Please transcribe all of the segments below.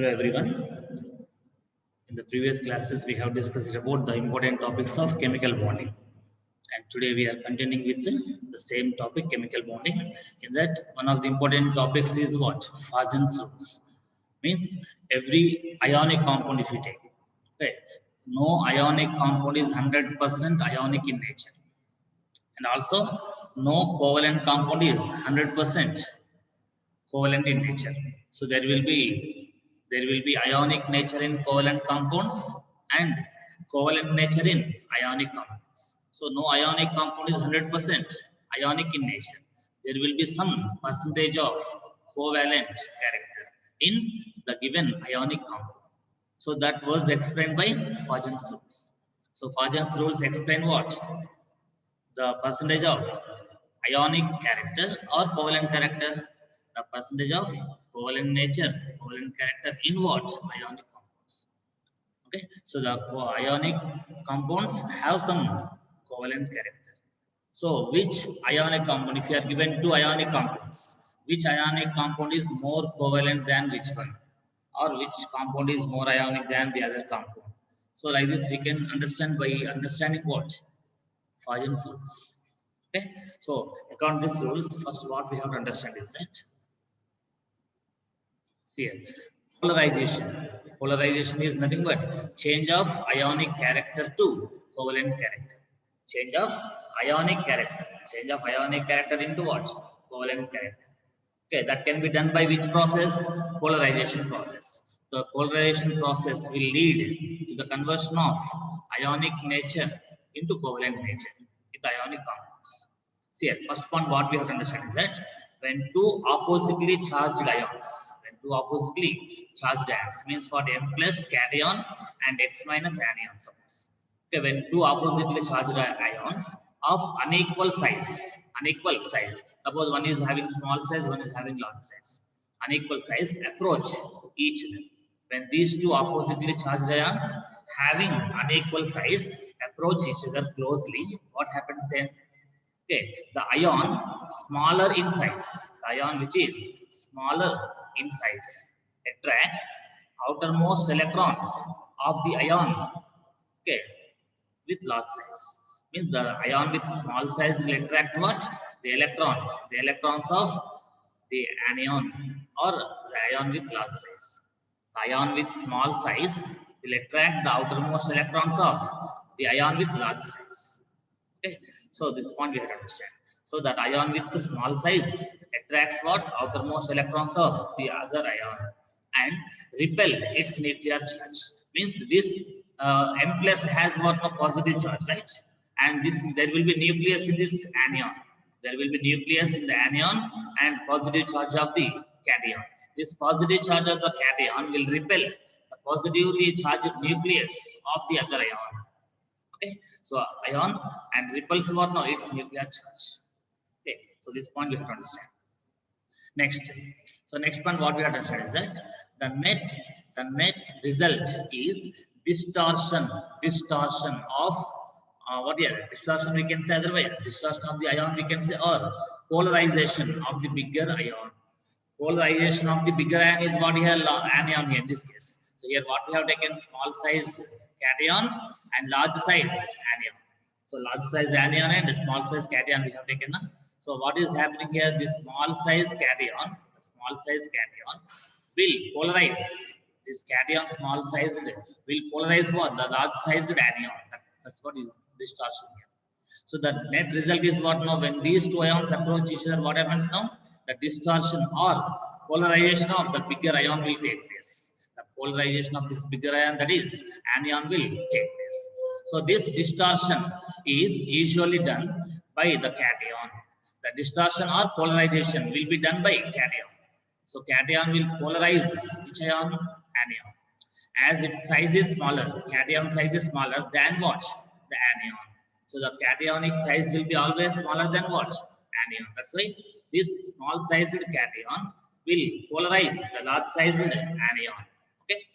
Hello everyone. In the previous classes, we have discussed about the important topics of chemical bonding. And today we are continuing with the same topic, chemical bonding. In that, one of the important topics is what? Fajans rules. Means every ionic compound if you take. Okay. No ionic compound is 100% ionic in nature. And also, no covalent compound is 100% covalent in nature. So there will be ionic nature in covalent compounds and covalent nature in ionic compounds. So no ionic compound is 100% ionic in nature. There will be some percentage of covalent character in the given ionic compound. So that was explained by Fajans rules. So Fajans rules explain what? The percentage of ionic character or covalent character, the percentage of covalent nature, covalent character in what? Ionic compounds. Okay, so the ionic compounds have some covalent character. So which ionic compound, if you are given two ionic compounds, which ionic compound is more covalent than which one? Or which compound is more ionic than the other compound? So like this we can understand by understanding what? Fajans rules. Okay, so according to these rules, first what we have to understand is that here polarization. Polarization is nothing but change of ionic character to covalent character. Change of ionic character. Change of ionic character into what? Covalent character. Okay, that can be done by which process? Polarization process. The polarization process will lead to the conversion of ionic nature into covalent nature with ionic compounds. See here, first point what we have to understand is that when two oppositely charged ions, means for M plus cation and X minus anion suppose. Okay, when two oppositely charged ions of unequal size, suppose one is having small size, one is having large size, unequal size approach each other. When these two oppositely charged ions having unequal size approach each other closely, what happens then? Okay, the ion smaller in size, the ion which is smaller in size attracts outermost electrons of the ion, okay, with large size. Means the ion with small size will attract what? The electrons of the anion or the ion with large size. The ion with small size will attract the outermost electrons of the ion with large size. Okay, so this point we have to understand. So that ion with the small size attracts what? Outermost electrons of the other ion and repel its nuclear charge. Means this M plus has what? A positive charge, right? And this there will be nucleus in this anion. There will be nucleus in the anion and positive charge of the cation. This positive charge of the cation will repel the positively charged nucleus of the other ion. Okay, so ion and repels what? Now its nuclear charge. Okay, so this point we have to understand. Next, so next point what we have to understand is that the net result is distortion of what here? Distortion we can say otherwise. Distortion of the ion we can say, or polarization of the bigger ion. Polarization of the bigger ion is what here? Anion here in this case. So here what we have taken, small size cation and large size anion. So large size anion and small size cation we have taken. So what is happening here? This small size cation, will polarize. This cation small sized will polarize what? The large sized anion. That's what is distortion here. So the net result is what now? When these two ions approach each other, what happens now? The distortion or polarization of the bigger ion will take place. The polarization of this bigger ion, that is anion, will take place. So this distortion is usually done by the cation. The distortion or polarization will be done by cation. So cation will polarize which ion? Anion. As its size is smaller, cation size is smaller than what? The anion. So the cationic size will be always smaller than what? Anion. That's why this small sized cation will polarize the large sized anion. Okay.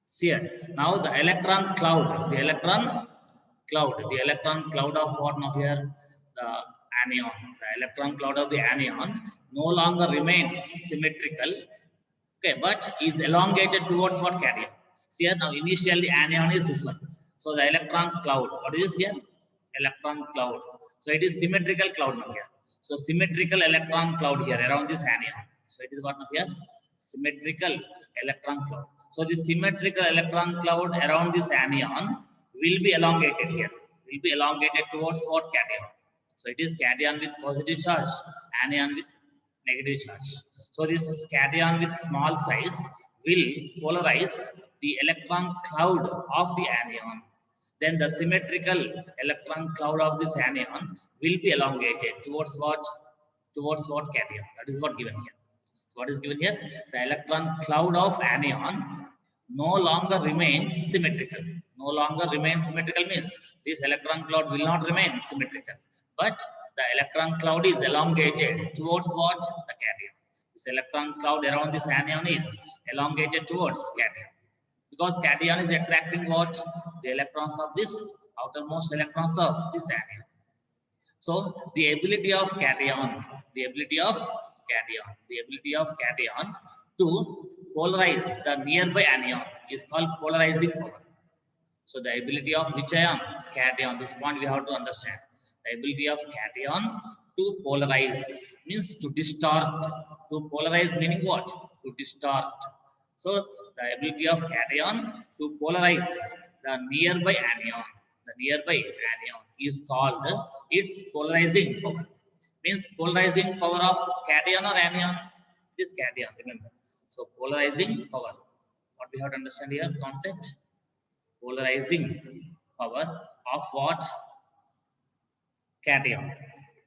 See here. Now the electron cloud of what now here? The anion, the electron cloud of the anion no longer remains symmetrical, okay, but is elongated towards what cation. See here now, initially anion is this one. So the electron cloud, what is this here? Electron cloud. So it is symmetrical cloud now here. So symmetrical electron cloud here around this anion. So it is what now here? Symmetrical electron cloud. So the symmetrical electron cloud around this anion will be elongated here. Will be elongated towards what cation. So it is cation with positive charge, anion with negative charge. So this cation with small size will polarize the electron cloud of the anion. Then the symmetrical electron cloud of this anion will be elongated towards what? Towards what cation? That is what given here. So what is given here? The electron cloud of anion no longer remains symmetrical. No longer remains symmetrical means this electron cloud will not remain symmetrical, but the electron cloud is elongated towards what? The cation. This electron cloud around this anion is elongated towards cation, because cation is attracting what? The electrons of this outermost electrons of this anion. So the ability of cation, the ability of cation to polarize the nearby anion is called polarizing power. So the ability of which ion? Cation. This point we have to understand. The ability of cation to polarize means to distort. To polarize meaning what? To distort. So the ability of cation to polarize the nearby anion. The nearby anion is called its polarizing power. Means polarizing power of cation or anion. It is cation. Remember. So polarizing power. What we have to understand here? Concept. Polarizing power of what? Cation.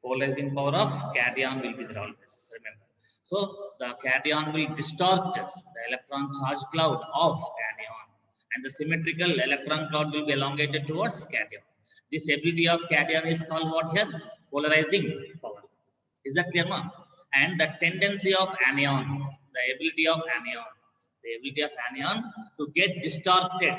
Polarizing power of cation will be there always. Remember. So the cation will distort the electron charge cloud of anion, and the symmetrical electron cloud will be elongated towards cation. This ability of cation is called what here? Polarizing power. Is that clear, ma'am? And the tendency of anion, the ability of anion to get distorted,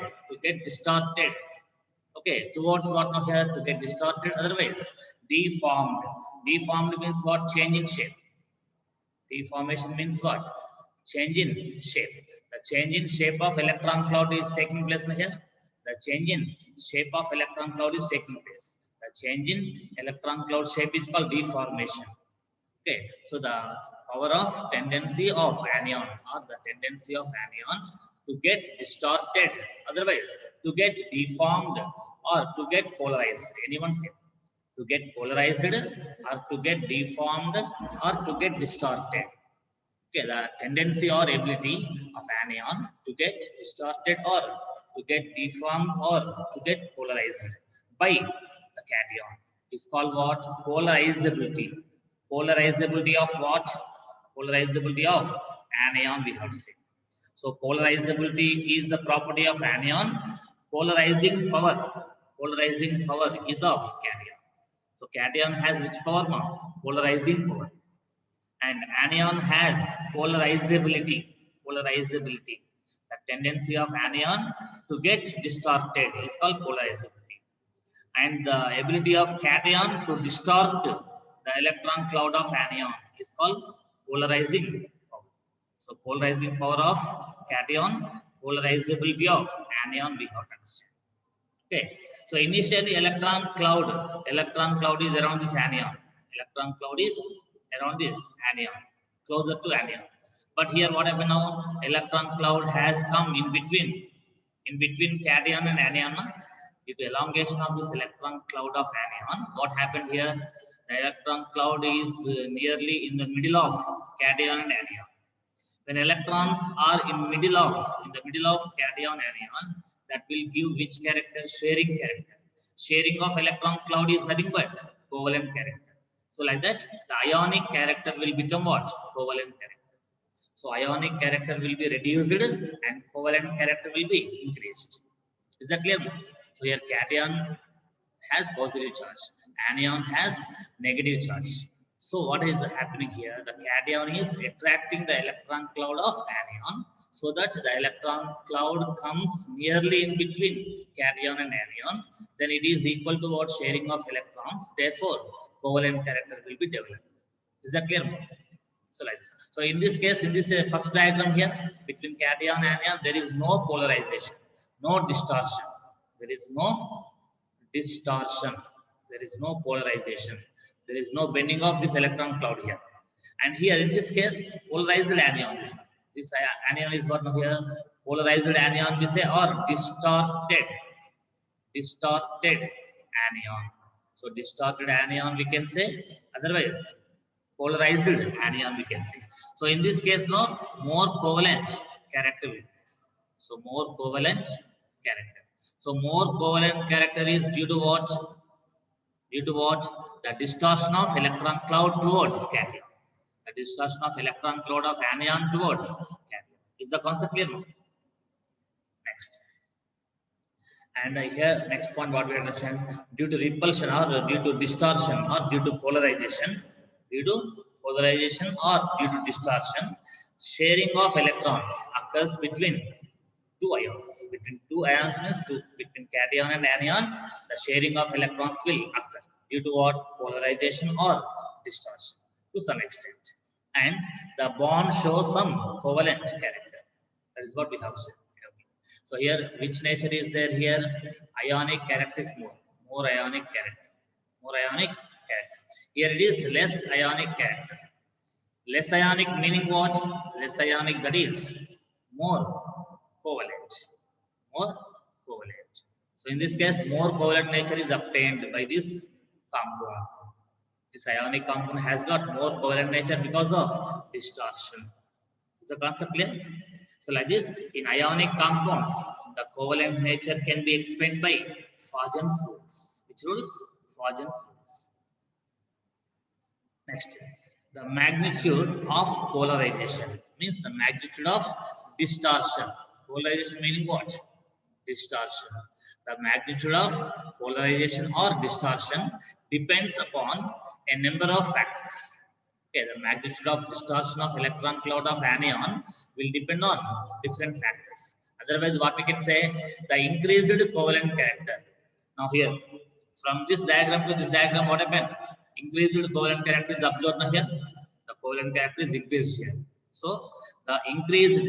okay, towards what now here? To get distorted, otherwise deformed. Deformed means what? Change in shape. Deformation means what? Change in shape. The change in shape of electron cloud is taking place here. The change in shape of electron cloud is taking place. The change in electron cloud shape is called deformation. Okay, so the power of tendency of anion, or the tendency of anion to get distorted, otherwise to get deformed or to get polarized. Anyone say? To get polarized or to get deformed or to get distorted. Okay, the tendency or ability of anion to get distorted or to get deformed or to get polarized by the cation is called what? Polarizability. Polarizability of what? Polarizability of anion, we have to say. So polarizability is the property of anion. Polarizing power is of cation. So cation has which power now? Polarizing power. And anion has polarizability. Polarizability. The tendency of anion to get distorted is called polarizability. And the ability of cation to distort the electron cloud of anion is called polarizing power. So polarizing power of cation, polarizability of anion, we have to understand. Okay. So initially electron cloud is around this anion. Electron cloud is around this anion, closer to anion. But here what happened now? Electron cloud has come in between cation and anion. Due to elongation of this electron cloud of anion, what happened here? The electron cloud is nearly in the middle of cation and anion. When electrons are in the middle of cation anion, that will give which character? Sharing character. Sharing of electron cloud is nothing but covalent character. So like that, the ionic character will become what? Covalent character. So ionic character will be reduced and covalent character will be increased. Is that clear? So here cation has positive charge, anion has negative charge. So what is happening here? The cation is attracting the electron cloud of anion so that the electron cloud comes nearly in between cation and anion. Then it is equal to what sharing of electrons. Therefore, covalent character will be developed. Is that clear? So like this. So in this case, in this first diagram here, between cation and anion, there is no polarization, no distortion. There is no distortion. There is no polarization. There is no bending of this electron cloud here. And here in this case, polarized anion. This anion is what here? Polarized anion we say, or distorted anion. So distorted anion we can say, otherwise polarized anion we can say. So in this case, no more covalent character. So more covalent character. So more covalent character is due to what? Due to what? The distortion of electron cloud towards cation. The distortion of electron cloud of anion towards cation. Is the concept clear? Next. And here, next point what we understand, due to repulsion or due to distortion or due to polarization, or due to distortion, sharing of electrons occurs between two ions. Between two ions means between cation and anion, the sharing of electrons will occur due to what? Polarization or distortion to some extent. And the bond shows some covalent character. That is what we have said. So here, which nature is there here? Ionic character is more ionic character. More ionic character. Here it is less ionic character. Less ionic meaning what? Less ionic, that is more covalent. More covalent. So in this case, more covalent nature is obtained by this compound. This ionic compound has got more covalent nature because of distortion. Is the concept clear? So like this, in ionic compounds, the covalent nature can be explained by Fajans rules. Which rules? Fajans rules. Next, the magnitude of polarization means the magnitude of distortion. Polarization meaning what? Distortion. The magnitude of polarization or distortion depends upon a number of factors. Okay, the magnitude of distortion of electron cloud of anion will depend on different factors. Otherwise, what we can say, the increased covalent character. Now here, from this diagram to this diagram, what happened? Increased covalent character is observed now here. The covalent character is increased here. So the increased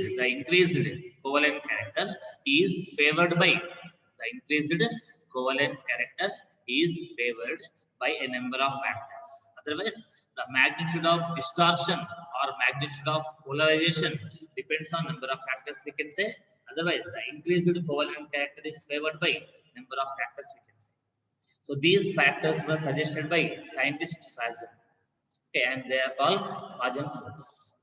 covalent character is favored by a number of factors. Otherwise, the magnitude of distortion or magnitude of polarization depends on number of factors, we can say. Otherwise, the increased covalent character is favored by number of factors, we can say. So these factors were suggested by scientist Fajan. Okay, and they are called Fajan's rules.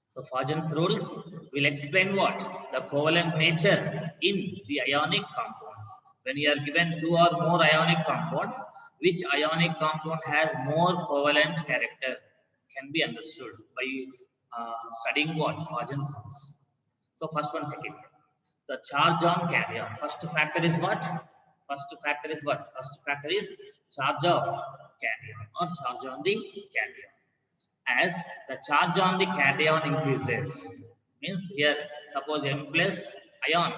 So Fajan's rules will explain what? The covalent nature in the ionic compounds. When you are given two or more ionic compounds, which ionic compound has more covalent character can be understood by studying what? Fajan's rules. So first one, check it. The charge on cation. First factor is what? First factor is charge of cation or charge on the cation. As the charge on the cation increases, means here suppose M plus ion,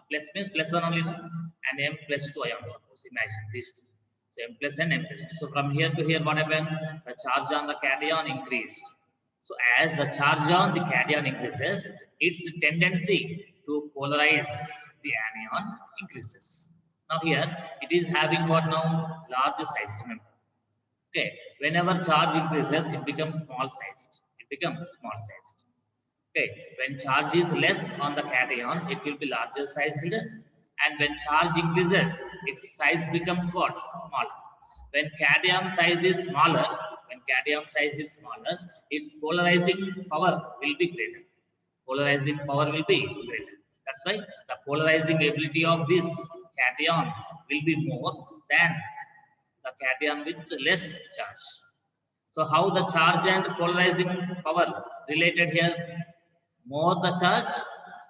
plus means plus one only, and M plus two ion, suppose, imagine these two. So M plus and M plus two. So from here to here, what happened? The charge on the cation increased. So as the charge on the cation increases, its tendency to polarize the anion increases. Now here it is having what now? Large size, remember. Okay, whenever charge increases, it becomes small sized. Okay, when charge is less on the cation, it will be larger sized, and when charge increases, its size becomes what? Smaller. When cation size is smaller, its polarizing power will be greater. That's why the polarizing ability of this cation will be more than the cation with less charge. So how the charge and polarizing power related here? More the charge,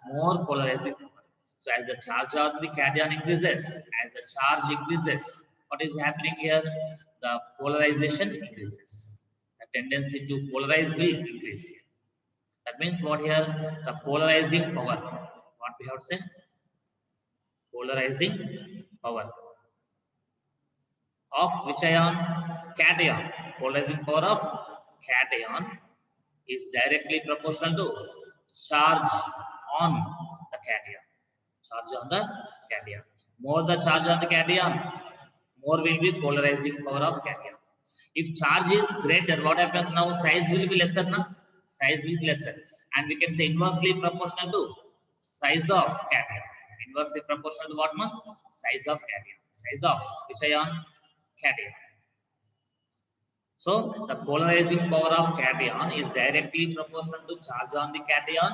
more polarizing power. So as the charge of the cation increases, what is happening here? The polarization increases. The tendency to polarize will increase here. That means what here? The polarizing power. What we have to say? Polarizing power of which ion? Cation. Polarizing power of cation is directly proportional to charge on the cation. Charge on the cation. More the charge on the cation, more will be polarizing power of cation. If charge is greater, what happens now? Size will be lesser now. Size will be lesser, and we can say inversely proportional to size of cation. Inversely proportional to what? Size of cation. Size of which ion? Cation. So the polarizing power of cation is directly proportional to charge on the cation.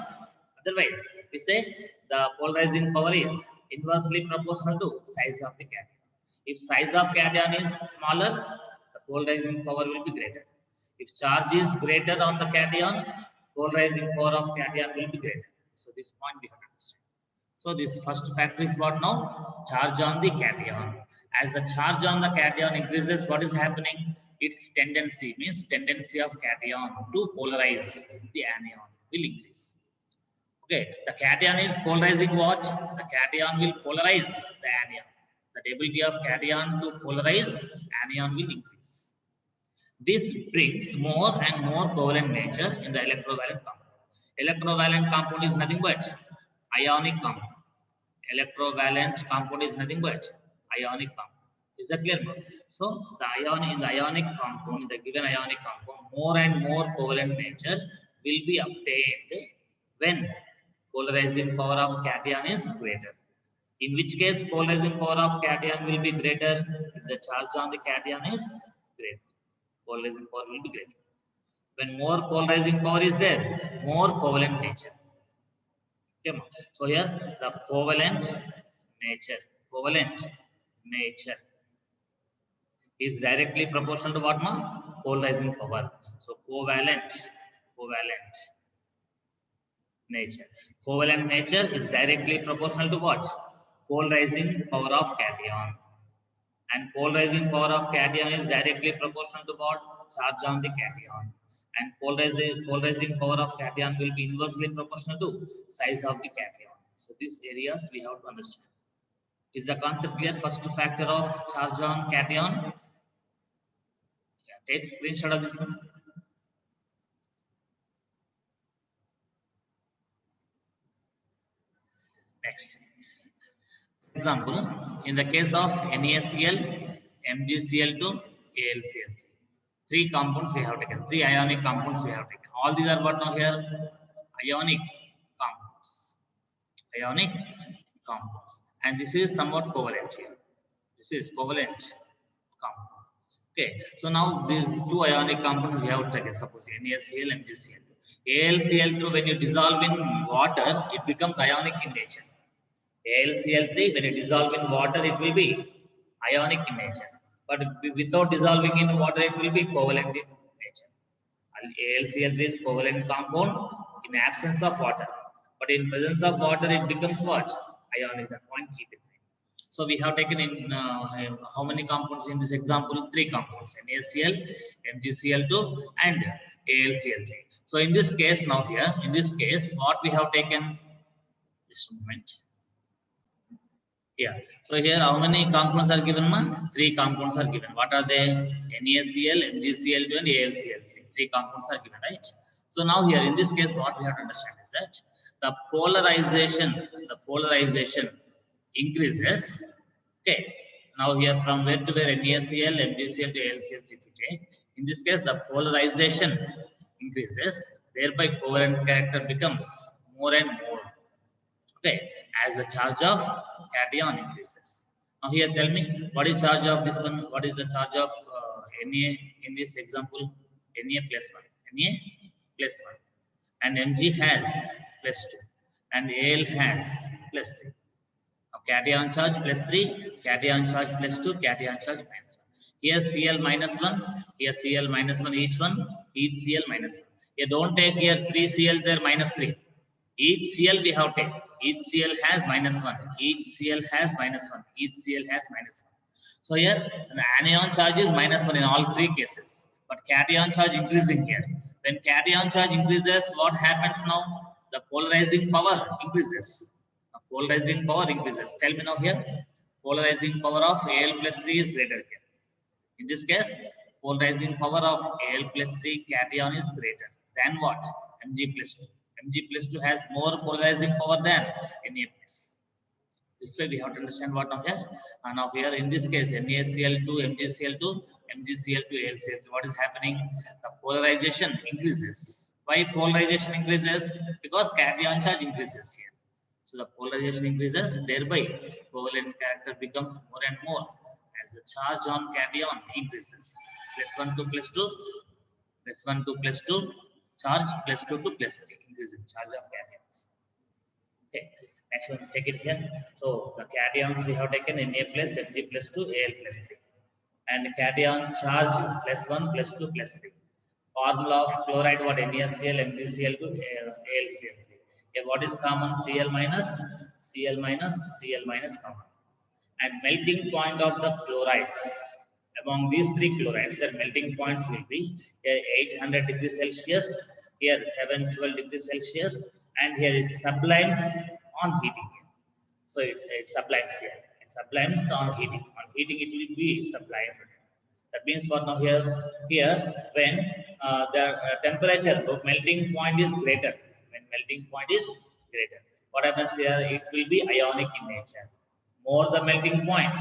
Otherwise, we say the polarizing power is inversely proportional to size of the cation. If size of cation is smaller, the polarizing power will be greater. If charge is greater on the cation, polarizing power of cation will be greater. So this point we have to understand. So this first factor is what now? Charge on the cation. As the charge on the cation increases, what is happening? Its tendency means tendency of cation to polarize the anion will increase. Okay, the cation is polarizing what? The cation will polarize the anion. The ability of cation to polarize anion will increase. This brings more and more covalent nature in the electrovalent compound. Electrovalent compound is nothing but ionic compound. Electrovalent compound is nothing but ionic compound. Is that clear? So the ion in the ionic compound, in the given ionic compound, more and more covalent nature will be obtained when polarizing power of cation is greater. In which case polarizing power of cation will be greater if the charge on the cation is greater. Polarizing power will be greater. When more polarizing power is there, more covalent nature. Okay. So here the covalent nature is directly proportional to what? Polarizing power. So covalent nature. Covalent nature is directly proportional to what? Polarizing power of cation. And polarizing power of cation is directly proportional to what? Charge on the cation. And polarizing power of cation will be inversely proportional to size of the cation. So these areas we have to understand. Is the concept clear? First factor of charge on cation. Take screenshot of this one. Next. Example, in the case of NaCl, MgCl2, AlCl3. Three compounds we have taken, three ionic compounds we have taken. All these are what now here? Ionic compounds. Ionic compounds. And this is somewhat covalent here. This is covalent compound. Okay, so now these two ionic compounds we have taken, suppose NaCl, MgCl2. AlCl3, when you dissolve in water, it becomes ionic in nature. AlCl3, when you dissolve in water, it will be ionic in nature. But without dissolving in water, it will be covalent in nature. AlCl3 is covalent compound in absence of water. But in presence of water, it becomes what? Ionic. That point keep it. So we have taken in how many compounds in this example? Three compounds: NaCl, MgCl2, and AlCl3. So in this case, now here, in this case, what we have taken? Just a moment. Yeah. So here, how many compounds are given? Three compounds are given. What are they? NaCl, MgCl2, and AlCl3. Three compounds are given, right? So now here, in this case, what we have to understand is that the polarization increases. Okay. Now here, from where to where? NaCl, MgCl to AlCl3. In this case, the polarization increases. Thereby, covalent character becomes more and more. Okay, as the charge of cation increases. Now here, tell me, what is charge of this one? What is the charge of Na in this example? Na plus 1. Na plus 1. And Mg has plus 2. And Al has plus 3. Now cation charge plus 3, cation charge plus 2, cation charge minus 1. Here Cl minus 1, here Cl minus 1, each Cl minus 1. Here don't take here 3 Cl there minus 3. Each Cl we have taken. Each Cl has minus 1. Each Cl has minus 1. Each Cl has minus 1. So here the anion charge is minus 1 in all three cases. but cation charge increasing here. When cation charge increases, what happens now? The polarizing power increases. The polarizing power increases. Tell me now here, polarizing power of Al plus 3 is greater here. In this case, polarizing power of Al plus 3 cation is greater than what? Mg plus 2. Mg plus 2 has more polarizing power than Na plus. This way we have to understand what now here. Now here in this case, NaCl2, MgCl2, MgCl2, AlCl3. What is happening? The polarization increases. Why polarization increases? Because cation charge increases here. So the polarization increases, thereby covalent character becomes more and more as the charge on cation increases. +1 to +2, +1 to +2, charge +2 to +3, increasing charge of cations. Okay, next one, check it here. So the cations we have taken Na plus, Mg plus 2, Al plus 3. And cation charge +1, +2, +3. Formula of chloride, what? NaCl, MgCl2, AlCl3. Okay, what is common? Cl minus, Cl minus, Cl minus common. And melting point of the chlorides among these three chlorides, their melting points will be here 800 degrees Celsius, here 712 degrees Celsius, and here is sublimes on heating. So it sublimes here. It sublimes on heating. On heating, it will be sublimed. That means what now here? Here, when the temperature melting point is greater, when melting point is greater, what happens here? It will be ionic in nature. More the melting point,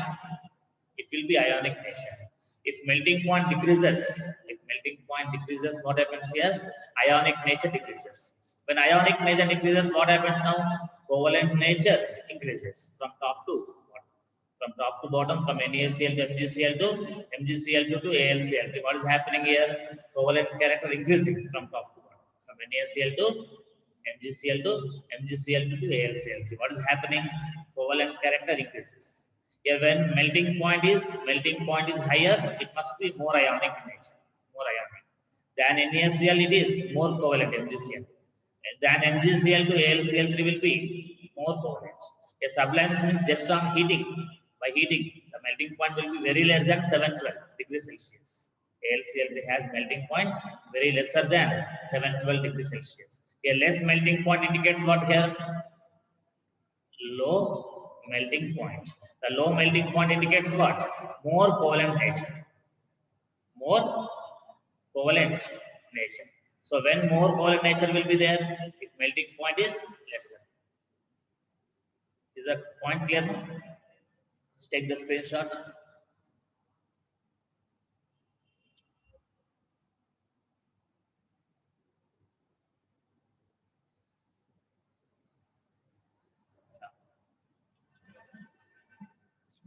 it will be ionic nature. If melting point decreases, what happens here? Ionic nature decreases. When ionic nature decreases, what happens now? Covalent nature increases from top to bottom. From top to bottom, from NaCl to MgCl2, MgCl2 to AlCl3. What is happening here? Covalent character increasing from top to bottom. From NaCl to MgCl2, MgCl2 to AlCl3. What is happening? Covalent character increases. Here, when melting point is higher, it must be more ionic in nature, more ionic. Than NaCl, it is more covalent MgCl. Than MgCl to AlCl3 will be more covalent. A sublimes means just on heating. By heating, the melting point will be very less than 712 degrees Celsius. AlCl3 has melting point very lesser than 712 degrees Celsius. A less melting point indicates what here? Low melting point. The low melting point indicates what? More covalent nature. More covalent nature. So when more covalent nature will be there, if melting point is lesser. Is that point clear now? Let's take the screenshot.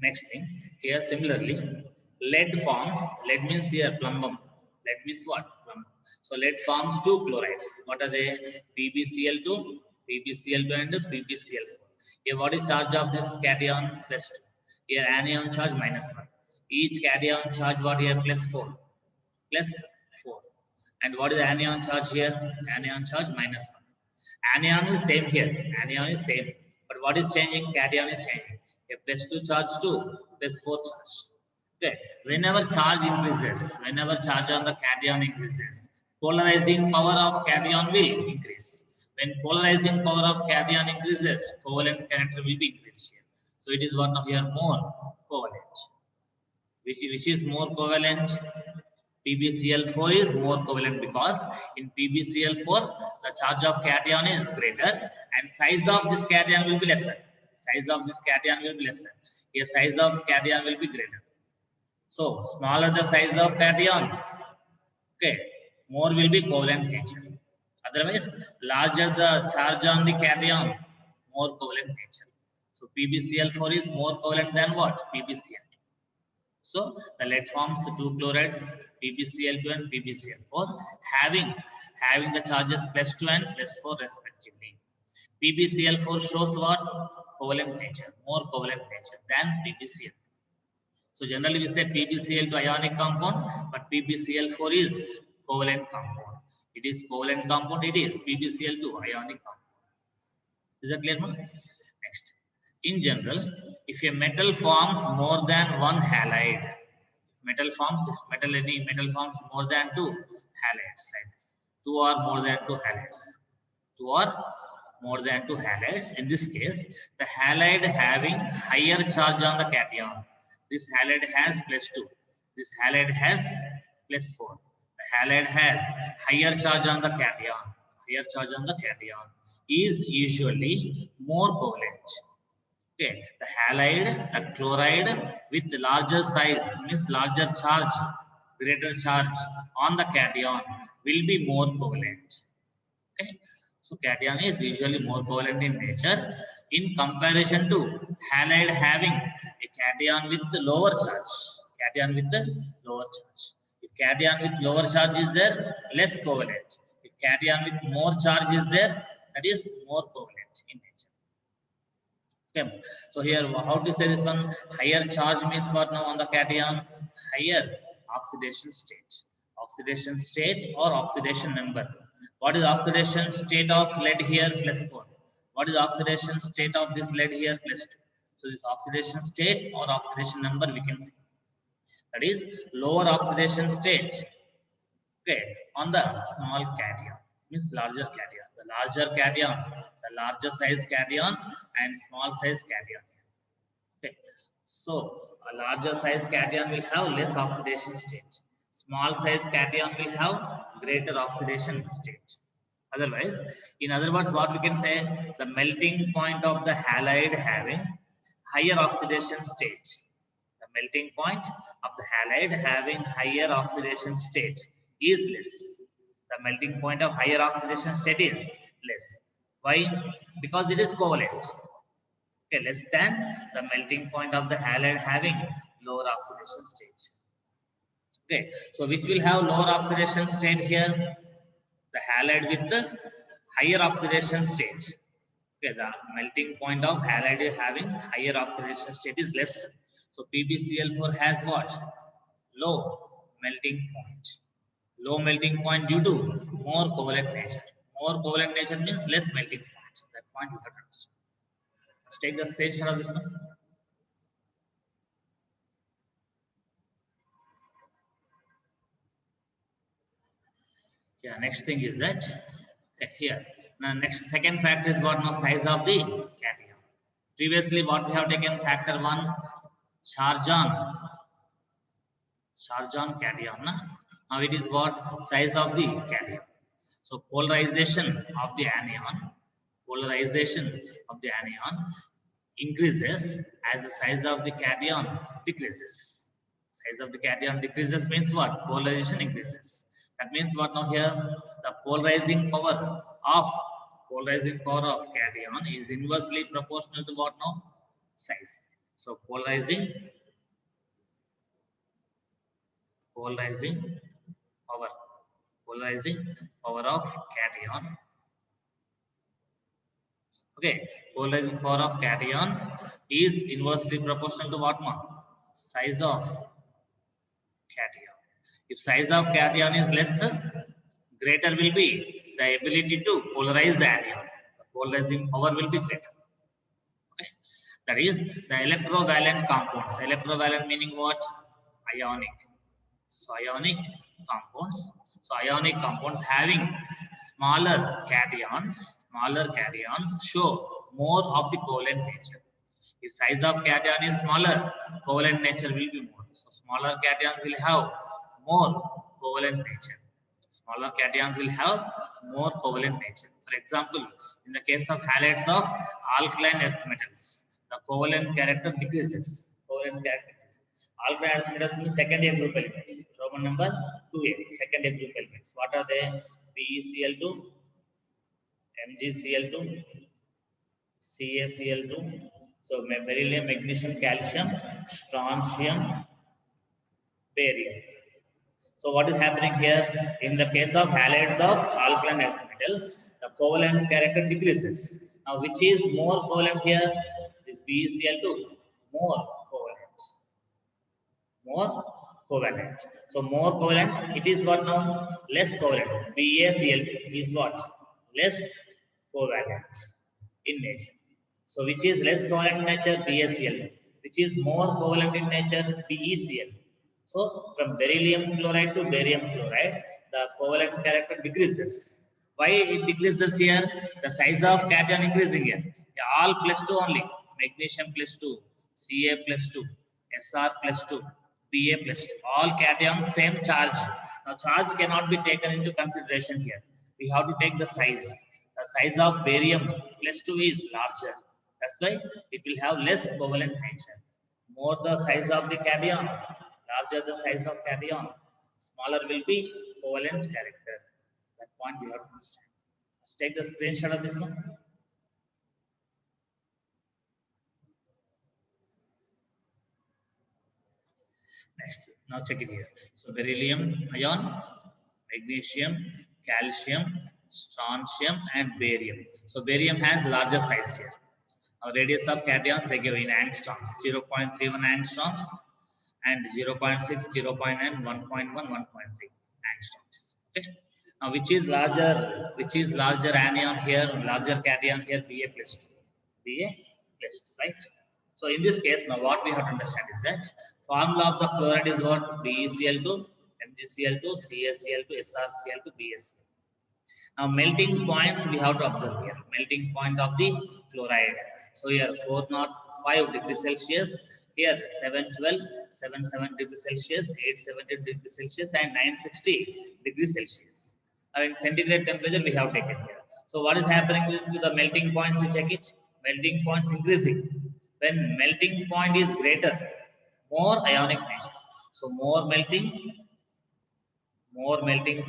Next thing, here similarly, lead forms, lead means here plumbum. Lead means what? Plumbum. So lead forms two chlorides. What are they? PbCl2, PbCl2 and PbCl4. Here what is charge of this cation? +2. Here anion charge -1. Each cation charge what here? +4. +4. And what is the anion charge here? Anion charge -1. Anion is same here. Anion is same. But what is changing? Cation is changing. A +2 charge to +4 charge. Okay. Whenever charge increases, whenever charge on the cation increases, polarizing power of cation will increase. When polarizing power of cation increases, covalent character will be increased here. So it is one of here more covalent. Which is more covalent? PbCl4 is more covalent because in PbCl4 the charge of cation is greater and size of this cation will be lesser. Size of this cation will be lesser. Here size of cation will be greater. So smaller the size of cation, okay, more will be covalent nature. Otherwise, larger the charge on the cation, more covalent nature. So PbCl4 is more covalent than what? PbCl. So the lead forms two chlorides, PbCl2 and PbCl4, having the charges +2 and +4 respectively. PbCl4 shows what? Covalent nature, more covalent nature than PbCl. So generally we say PbCl2 ionic compound, but PbCl4 is covalent compound. It is covalent compound. It is PbCl2 ionic compound. Is that clear? Next. In general, if a metal forms more than one halide, metal forms, if metal any metal forms more than 2 halides sizes, 2 or more than 2 halides, 2 or more than 2 halides. In this case, the halide having higher charge on the cation, this halide has +2, this halide has +4. The halide has higher charge on the cation, higher charge on the cation is usually more covalent. Okay, the halide, the chloride with larger size means larger charge, greater charge on the cation will be more covalent. Okay, so cation is usually more covalent in nature in comparison to halide having a cation with the lower charge. Cation with the lower charge. If cation with lower charge is there, less covalent. If cation with more charge is there, that is more covalent in nature. Okay. So here, how to say this one? Higher charge means what now on the cation? Higher oxidation state. Oxidation state or oxidation number. What is oxidation state of lead here? +4. What is oxidation state of this lead here? +2. So this oxidation state or oxidation number we can see. That is lower oxidation state. Okay, on the small cation means larger cation. The larger cation, the larger size cation and small size cation. Okay, so a larger size cation will have less oxidation state. Small size cation will have greater oxidation state. Otherwise, in other words, what we can say, the melting point of the halide having higher oxidation state. The melting point of the halide having higher oxidation state is less. The melting point of higher oxidation state is less. Why? Because it is covalent. Okay, less than the melting point of the halide having lower oxidation state. Okay, so which will have lower oxidation state here? The halide with the higher oxidation state. Okay, the melting point of halide having higher oxidation state is less. So PbCl4 has what? Low melting point. Low melting point due to more covalent nature. More covalent nature means less melting point. That point you have to understand. Let's take the screenshot of this one. Yeah, next thing is that here. Now, next second factor is what? Now, size of the cation. Previously, what we have taken factor 1, charge on cation. Now it is what? Size of the cation. So polarization of the anion, increases as the size of the cation decreases. Size of the cation decreases means what? Polarization increases. That means what now here? The polarizing power of cation is inversely proportional to what now? Size. So polarizing power of cation. Okay, polarizing power of cation is inversely proportional to what now? Size of cation. If size of cation is less, greater will be the ability to polarize the anion. The polarizing power will be greater. Okay. That is the electrovalent compounds. Electrovalent meaning what? Ionic. So ionic compounds having smaller cations show more of the covalent nature. If size of cation is smaller, covalent nature will be more. So smaller cations will have more covalent nature. Smaller cations will have more covalent nature. For example, in the case of halides of alkaline earth metals, the covalent character decreases. Alkaline earth metals means second A group elements. Roman number 2A, second A group elements. What are they? BeCl2, MgCl2, CaCl2. So beryllium, magnesium, calcium, strontium, barium. So what is happening here? In the case of halides of alkaline earth metals, the covalent character decreases. Now, which is more covalent here? Is BeCl2, more covalent. So more covalent, it is what now? Less covalent. BaCl2 is what? Less covalent in nature. So which is less covalent in nature? BaCl2. Which is more covalent in nature? BeCl. So from beryllium chloride to barium chloride, the covalent character decreases. Why it decreases here? The size of cation increasing here. All +2 only. Magnesium +2, Ca +2, Sr +2, Pa +2. All cations same charge. Now charge cannot be taken into consideration here. We have to take the size. The size of barium +2 is larger. That's why it will have less covalent nature. More the size of the cation, larger the size of cation, smaller will be covalent character. That point we have to understand. Let's take the screenshot of this one. Next, now check it here. So beryllium ion, magnesium, calcium, strontium, and barium. So barium has larger size here. Now radius of cations they give in angstroms, 0.31 angstroms, and 0.6, 0.9, 1.1, 1.3 angstroms. Okay. Now which is larger? Which is larger anion here? Larger cation here? Ba +2. Ba +2, right? So in this case, now what we have to understand is that formula of the chloride is what? BeCl2, MgCl2, CaCl2, SrCl2, BaCl. Now melting points we have to observe here. Melting point of the chloride. So here 405 degrees Celsius, here 712, 77 degrees Celsius, 870 degrees Celsius, and 960 degrees Celsius. Now in centigrade temperature we have taken here. So what is happening to the melting points? To check it, melting points increasing. When melting point is greater, more ionic nature. So more melting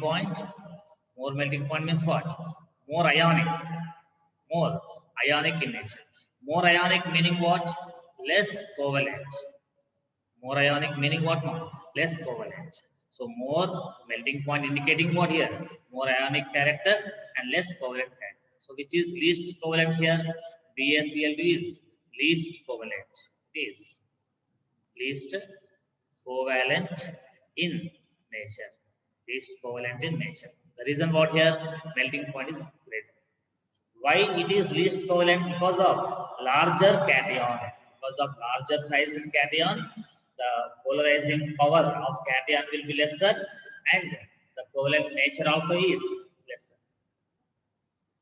point. More melting point means what? More ionic. More ionic in nature. More ionic meaning what? Less covalent. More ionic meaning what? More? Less covalent. So more melting point indicating what here? More ionic character and less covalent character. So which is least covalent here? BaCl2 is least covalent. It is least covalent in nature. Least covalent in nature. The reason what here? Melting point is greater. Why it is least covalent? Because of larger cation. Because of larger size in cation, the polarizing power of cation will be lesser and the covalent nature also is lesser.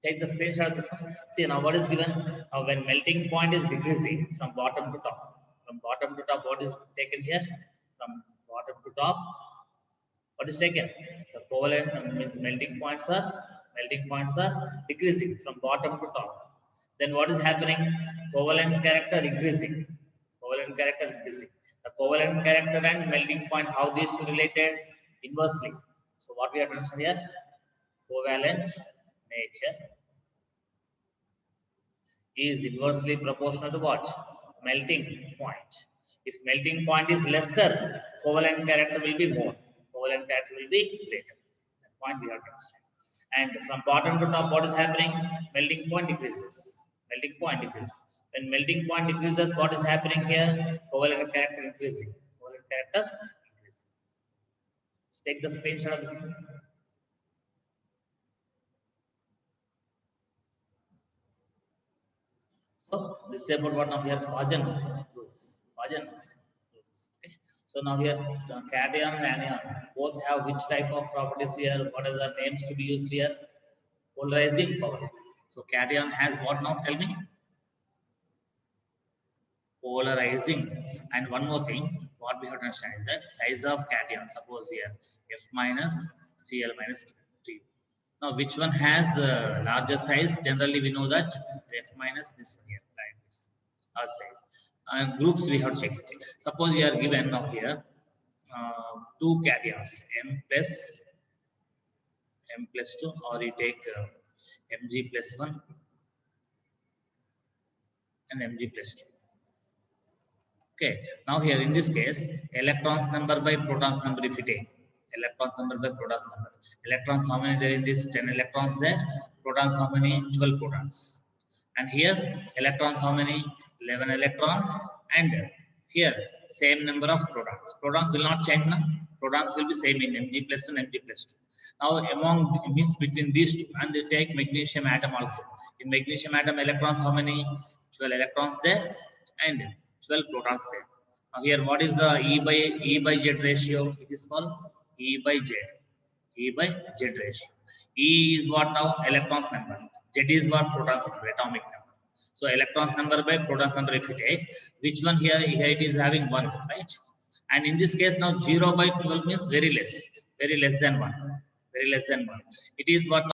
Take the screenshot of this one. See now what is given? Now when melting point is decreasing from bottom to top. From bottom to top, what is taken here? From bottom to top, what is taken? The covalent means melting points are decreasing from bottom to top. Then what is happening? Covalent character increasing. Covalent character increasing. The covalent character and melting point, how these two related? Inversely. So what we have to understand here? Covalent nature is inversely proportional to what? Melting point. If melting point is lesser, covalent character will be more. Covalent character will be greater. That point we have to understand. And from bottom to top, what is happening? Melting point decreases. Melting point decreases. When melting point decreases, what is happening here? Covalent character increasing. Covalent character increasing. Let's take the screenshot of this. So this is about what now here Fajans groups. Fajans groups. Okay. So now here cation and anion both have which type of properties here? What are the names to be used here? Polarizing power. So cation has what now? Tell me. Polarizing. And one more thing, what we have to understand is that size of cation. Suppose here F minus Cl minus T. Now, which one has larger size? Generally, we know that F minus this one here, like this, our size. Groups we have to check it. Suppose you are given now here two cations, M plus 2, or you take Mg plus 1 and Mg plus 2. Okay. Now here in this case, electrons number by protons number if you take. Electrons number by protons number. Electrons, how many there in this? 10 electrons there. Protons, how many? 12 protons. And here, electrons, how many? 11 electrons. And here, same number of protons. Protons will not change now. Protons will be same in Mg plus 1, Mg plus 2. Now, among means between these two, and they take magnesium atom also. In magnesium atom, electrons, how many? 12 electrons there. And 12 protons there. Now here, what is the E by Z ratio? It is called E by Z. E by Z ratio. E is what now? Electrons number. Z is what? Protons number, atomic number. So electrons number by protons number, if you take, which one here? Here it is having 1, right? And in this case now 0 by 12 means very less than 1. Very less than 1. It is what?